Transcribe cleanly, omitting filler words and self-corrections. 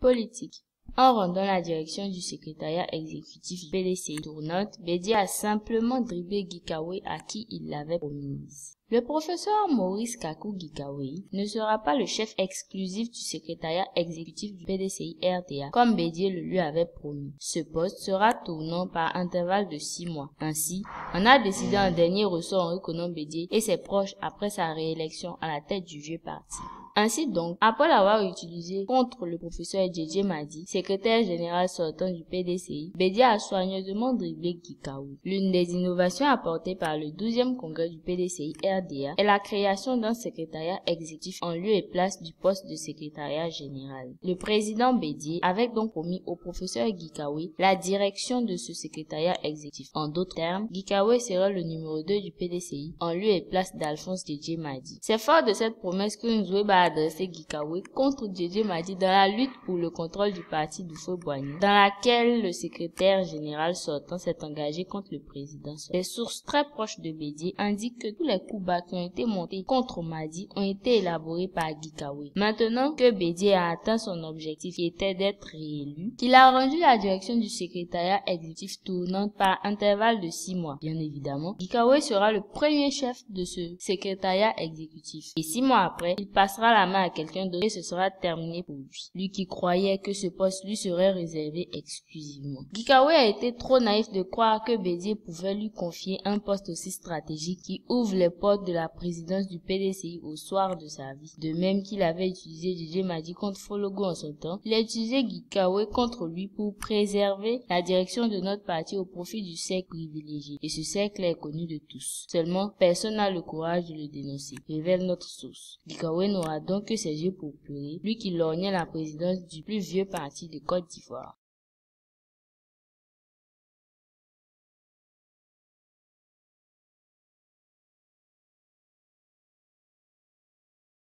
Politique. En rendant la direction du secrétariat exécutif du PDCI tournante, Bédié a simplement dribblé Gikawe à qui il l'avait promise. Le professeur Maurice Kakou Gikawe ne sera pas le chef exclusif du secrétariat exécutif du PDCI RDA comme Bédié le lui avait promis. Ce poste sera tournant par intervalle de 6 mois. Ainsi, on a décidé en dernier ressort en reconnaissant Bédié et ses proches après sa réélection à la tête du vieux parti. Ainsi donc, après l'avoir utilisé contre le professeur Djedje Madi, secrétaire général sortant du PDCI, Bédié a soigneusement dribblé Gikawe. L'une des innovations apportées par le 12e congrès du PDCI RDA est la création d'un secrétariat exécutif en lieu et place du poste de secrétariat général. Le président Bédié avait donc promis au professeur Gikawe la direction de ce secrétariat exécutif. En d'autres termes, Gikawe sera le numéro 2 du PDCI en lieu et place d'Alphonse Djedje Madi. C'est fort de cette promesse que Nzoueba a adressé Gikawe contre Djedje Madi dans la lutte pour le contrôle du parti d'Houphouët-Boigny, dans laquelle le secrétaire général sortant s'est engagé contre le président. Des sources très proches de Bédié indiquent que tous les coups bas qui ont été montés contre Madi ont été élaborés par Gikawe. Maintenant que Bédié a atteint son objectif qui était d'être réélu, qu'il a rendu la direction du secrétariat exécutif tournante par intervalle de 6 mois. Bien évidemment, Gikawe sera le premier chef de ce secrétariat exécutif. Et 6 mois après, il passera la main à quelqu'un d'autre et ce sera terminé pour lui. Lui qui croyait que ce poste lui serait réservé exclusivement. Gikawe a été trop naïf de croire que Bédié pouvait lui confier un poste aussi stratégique qui ouvre les portes de la présidence du PDCI au soir de sa vie. De même qu'il avait utilisé Djedje Madi contre Fologo en son temps, il a utilisé Gikawe contre lui pour préserver la direction de notre parti au profit du cercle privilégié. Et ce cercle est connu de tous. Seulement, personne n'a le courage de le dénoncer, révèle notre source. Gikawe n'aura donc que ses yeux pour pleurer, lui qui lorgnait la présidence du plus vieux parti de Côte d'Ivoire.